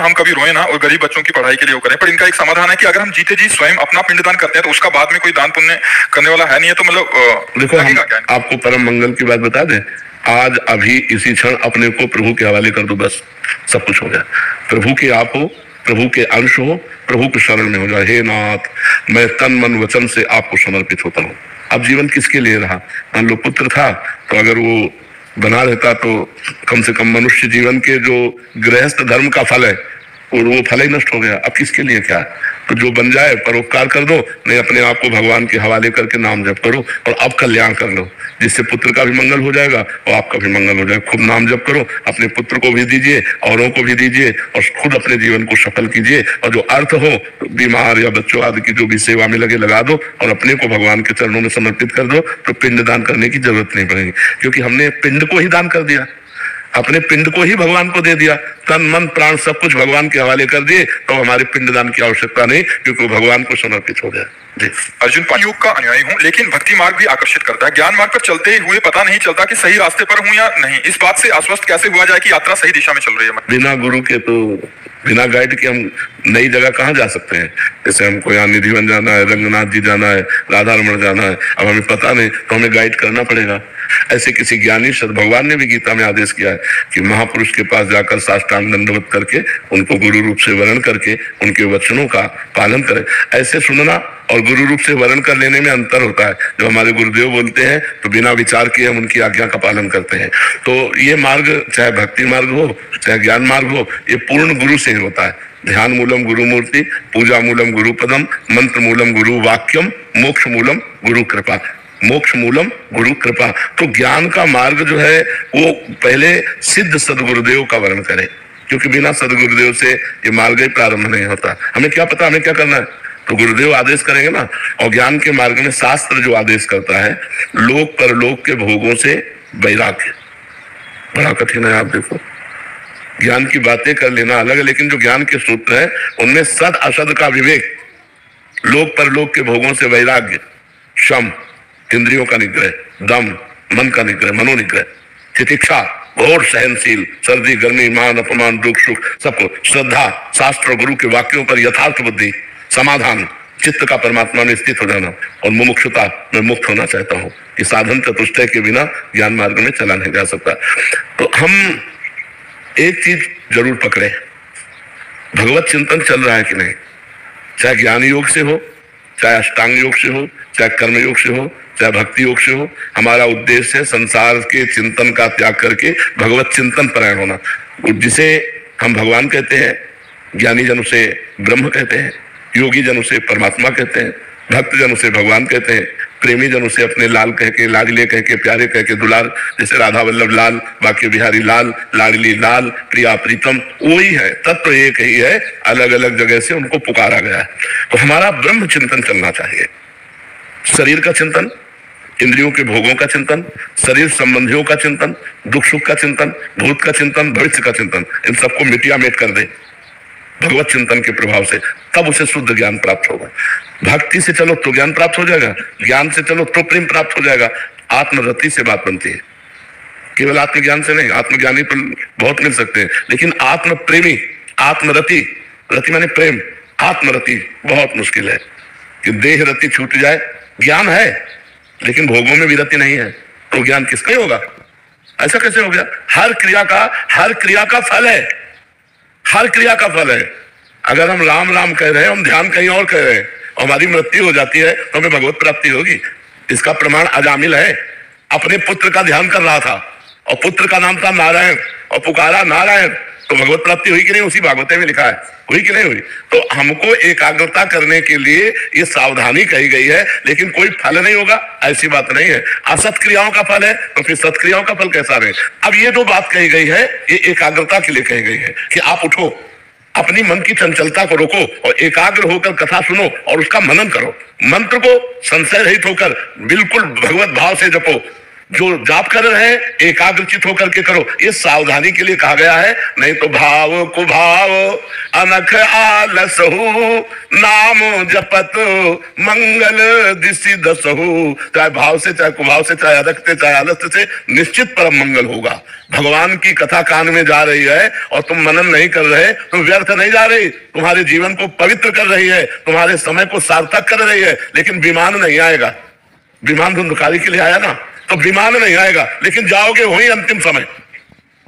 हम कभी रोए ना और गरीब बच्चों की पढ़ाई के लिए वो करें, पर इनका एक समाधान है कि अगर हम जीते जी स्वयं अपना पिंडदान करते हैं तो उसका बाद में कोई दान पुण्य करने वाला है नहीं है। तो मतलब देखो, हम आपको परम मंगल की बात बता दें, आज अभी इसी क्षण अपने को प्रभु के हवाले कर दो, बस सब कुछ हो गया। प्रभु के आप हो, प्रभु के अंश हो, प्रभु के शरण में हो जाए। हे नाथ, मैं तन मन वचन से आपको समर्पित होता हूँ। अब जीवन किसके लिए रहा? मान लो पुत्र था तो अगर वो बना रहता तो कम से कम मनुष्य जीवन के जो गृहस्थ धर्म का फल है और वो फल ही नष्ट हो गया। अब किसके लिए क्या? तो जो बन जाए परोपकार कर दो, नहीं अपने आप को भगवान के हवाले करके नाम जप करो और अब कल्याण कर लो, जिससे पुत्र का भी मंगल हो जाएगा और आपका भी मंगल हो जाएगा। खूब नाम जप करो, अपने पुत्र को भी दीजिए, औरों को भी दीजिए और खुद अपने जीवन को सफल कीजिए। और जो अर्थ हो तो बीमार या बच्चों आदि की जो भी सेवा में लगे लगा दो और अपने को भगवान के चरणों में समर्पित कर दो, तो पिंड दान करने की जरूरत नहीं पड़ेगी, क्योंकि हमने पिंड को ही दान कर दिया, अपने पिंड को ही भगवान को दे दिया। तन मन प्राण सब कुछ भगवान के हवाले कर दिए, तो हमारे पिंडदान की आवश्यकता नहीं, क्योंकि वो भगवान को समर्पित हो गया। अर्जुन, योग का अनुयायी हूँ, लेकिन भक्ति मार्ग भी आकर्षित करता है। ज्ञान मार्ग पर चलते हुए पता नहीं चलता कि सही रास्ते पर हूँ या नहीं। इस बात से आश्वस्त कैसे हुआ जाए कि यात्रा सही दिशा में चल रही है? बिना गुरु के तो, बिना गाइड के हम नई जगह कहाँ जा सकते हैं? जैसे हमको यहाँ निधिवन जाना है, रंगनाथ जी जाना है, राधा रमण जाना है, अब हमें पता नहीं तो हमें गाइड करना पड़ेगा। ऐसे किसी ज्ञानी भगवान ने भी गीता में आदेश किया है कि महापुरुष के पास जाकर साष्टांग दंडवत करके उनको गुरु रूप से वर्ण करके उनके वचनों का पालन करें। ऐसे सुनना और गुरु रूप से वर्ण कर लेने में अंतर होता है। जो हमारे गुरुदेव बोलते हैं तो बिना विचार किए हम उनकी आज्ञा का पालन करते हैं। तो ये मार्ग, चाहे भक्ति मार्ग हो चाहे ज्ञान मार्ग हो, ये पूर्ण गुरु से ही होता है। ध्यान मूलम गुरु मूर्ति, पूजा मूलम गुरु पदम, मंत्र मूलम गुरु वाक्यम, मोक्ष मूलम गुरु कृपा। मोक्ष मूलम गुरु कृपा। तो ज्ञान का मार्ग जो है वो पहले सिद्ध सदगुरुदेव का वर्ण करे, क्योंकि बिना सदगुरुदेव से ये मार्ग ही प्रारंभ नहीं होता। हमें क्या पता हमें क्या करना है, तो गुरुदेव आदेश करेंगे ना। और ज्ञान के मार्ग में शास्त्र जो आदेश करता है, लोक परलोक के भोगों से वैराग्य, बड़ा कठिन है। आप देखो, ज्ञान की बातें कर लेना अलग है, लेकिन जो ज्ञान के सूत्र है उनमें सद असद का विवेक, लोक परलोक के भोगों से वैराग्य, शम इंद्रियों का निग्रह, दम मन का निग्रह, मनोनिग्रह, तितिक्षा घोर सहनशील, सर्दी गर्मी मान अपमान दुख सुख सबको, श्रद्धा शास्त्र गुरु के वाक्यों पर यथार्थ बुद्धि, समाधान चित्त का परमात्मा में स्थित हो जाना, और मुमुक्षुता में मुक्त होना चाहता हूँ। कि साधन चतुष्टय के बिना ज्ञान मार्ग में चला नहीं जा सकता। तो हम एक चीज जरूर पकड़े, भगवत चिंतन चल रहा है कि नहीं, चाहे ज्ञान योग से हो, चाहे अष्टांग योग से हो, चाहे कर्म योग से हो, चाहे भक्ति योग से हो। हमारा उद्देश्य है संसार के चिंतन का त्याग करके भगवत चिंतन परायण होना, जिसे हम भगवान कहते हैं, ज्ञानी जन उसे ब्रह्म कहते हैं, योगी जन उसे परमात्मा कहते हैं, भक्त जन उसे भगवान कहते हैं, प्रेमी जन उसे अपने लाल कह के, लाडले कह के, प्यारे कह के, दुलार, जैसे राधा वल्लभ लाल, बाकी बिहारी लाल, लाडली लाल, प्रिया प्रीतम, वही है, तत्व एक ही है, अलग अलग जगह से उनको पुकारा गया है। तो हमारा ब्रह्म चिंतन चलना चाहिए। शरीर का चिंतन, इंद्रियों के भोगों का चिंतन, शरीर संबंधियों का चिंतन, दुख सुख का चिंतन, भूत का चिंतन, भविष्य का चिंतन, इन सबको मिटिया मेट कर दे भगवत चिंतन के प्रभाव से, तब उसे शुद्ध ज्ञान प्राप्त होगा। भक्ति से चलो तो ज्ञान प्राप्त हो जाएगा, ज्ञान से चलो तो प्रेम प्राप्त हो जाएगा। आत्मरति से बात बनती है, केवल आत्मज्ञान से नहीं। आत्मज्ञानी तो बहुत मिल सकते हैं, लेकिन आत्म प्रेमी, आत्मरति, रति माने प्रेम, आत्मरति बहुत मुश्किल है। कि देह रति छूट जाए, ज्ञान है लेकिन भोगों में भी रति नहीं है, तो ज्ञान किसका ही होगा? ऐसा कैसे हो गया? हर क्रिया का फल है, हर क्रिया का फल है। अगर हम राम राम कह रहे हैं, हम ध्यान कहीं और कर रहे हैं और हमारी मृत्यु हो जाती है तो हमें भगवत प्राप्ति होगी। इसका प्रमाण अजामिल है। अपने पुत्र का ध्यान कर रहा था और पुत्र का नाम था नारायण और पुकारा नारायण, तो भगवत प्राप्ति हुई कि नहीं? उसी भागवत में लिखा है, हुई कि नहीं हुई? तो हमको एकाग्रता करने के लिए ये सावधानी कही गई है, लेकिन कोई फल नहीं होगा ऐसी बात नहीं है। असत क्रियाओं का फल है तो फिर सत्क्रियाओं का फल कैसा रहे? अब ये जो बात कही गई है ये एकाग्रता के लिए कही गई है कि आप उठो, अपनी मन की चंचलता को रोको और एकाग्र होकर कथा सुनो और उसका मनन करो। मंत्र को संशय रहित होकर बिल्कुल भगवत भाव से जपो। जो जाप कर रहे हैं एकाग्रचित होकर के करो, ये सावधानी के लिए कहा गया है। नहीं तो भाव कुभाव अनख आलसहु नाम जपत मंगल दिशि दसहु। चाहे भाव से, चाहे कुभाव से, चाहे अनख से, चाहे आलस से, निश्चित परम मंगल होगा। भगवान की कथा कान में जा रही है और तुम मनन नहीं कर रहे तो व्यर्थ नहीं जा रही, तुम्हारे जीवन को पवित्र कर रही है, तुम्हारे समय को सार्थक कर रही है। लेकिन विमान नहीं आएगा, विमान धुंधकारी के लिए आया ना, तो विमान नहीं आएगा, लेकिन जाओगे वही अंतिम समय।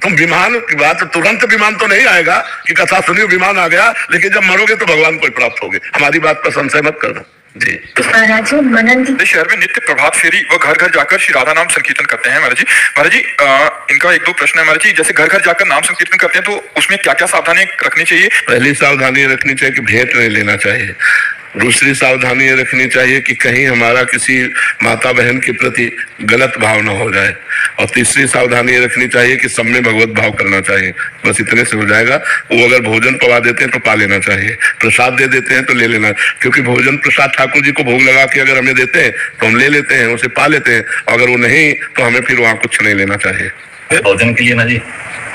तुम विमान की बात, तुरंत विमान तो नहीं आएगा कि कथा सुनी विमान आ गया, लेकिन जब मरोगे तो भगवान को प्राप्त होगे। हमारी बात पर संशय मत करना जी। महाराज जी मनन शहर में नित्य प्रभात फेरी व घर घर जाकर श्री राधा नाम संकीर्तन करते हैं महाराज जी। महाराज जी इनका एक दो प्रश्न है महाराज जी। जैसे घर घर जाकर नाम संकीर्तन करते हैं तो उसमें क्या क्या सावधानी रखनी चाहिए? पहली सावधानी रखनी चाहिए कि भेंट नहीं लेना चाहिए। दूसरी सावधानी रखनी चाहिए कि कहीं हमारा किसी माता बहन के प्रति गलत भाव न हो जाए। और तीसरी सावधानी रखनी चाहिए कि सब में भगवत भाव करना चाहिए। बस इतने से हो जाएगा। वो अगर भोजन पवा देते हैं तो पा लेना चाहिए, प्रसाद दे देते हैं तो ले लेना, क्योंकि भोजन प्रसाद ठाकुर जी को भोग लगा के अगर हमें देते हैं तो हम ले लेते हैं, उसे पा लेते हैं। अगर वो नहीं तो हमें फिर वहां कुछ नहीं लेना चाहिए। भोजन के लिए ना जी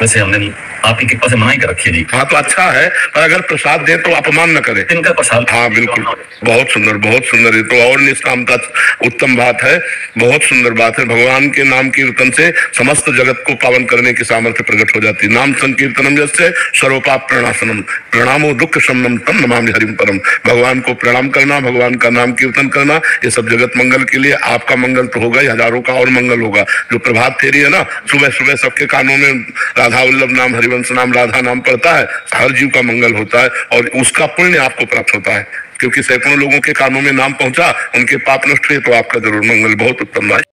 वैसे हमने आपकी कृपा से मना ही कर रखी है जी। हाँ तो अच्छा है, पर अगर प्रसाद दे तो अपमान न करे। इनका प्रसाद हाँ बिल्कुल, बहुत सुंदर, बहुत सुंदर। ये तो और निष्कामता उत्तम बात है, बहुत सुंदर बात है। भगवान के नाम कीर्तन से समस्त जगत को पावन करने की सामर्थ्य प्रकट हो जाती है। नाम संकीर्तनम जैसे सर्वपाप प्रणाशनम प्रणामो दुख शमनम तम नमामि हरिम परम। भगवान को प्रणाम करना, भगवान का नाम कीर्तन करना, ये सब जगत मंगल के लिए। आपका मंगल तो होगा ही, हजारों का और मंगल होगा। जो प्रभात फेरी है ना, सुबह सुबह सबके कानों में राधा वल्लभ नाम, हरिवंश नाम, राधा नाम पड़ता है, हर जीव का मंगल होता है और उसका पुण्य आपको प्राप्त होता है। क्योंकि सैकड़ों लोगों के कानों में नाम पहुंचा, उनके पाप नष्ट हुए तो आपका जरूर मंगल। बहुत उत्तम बात।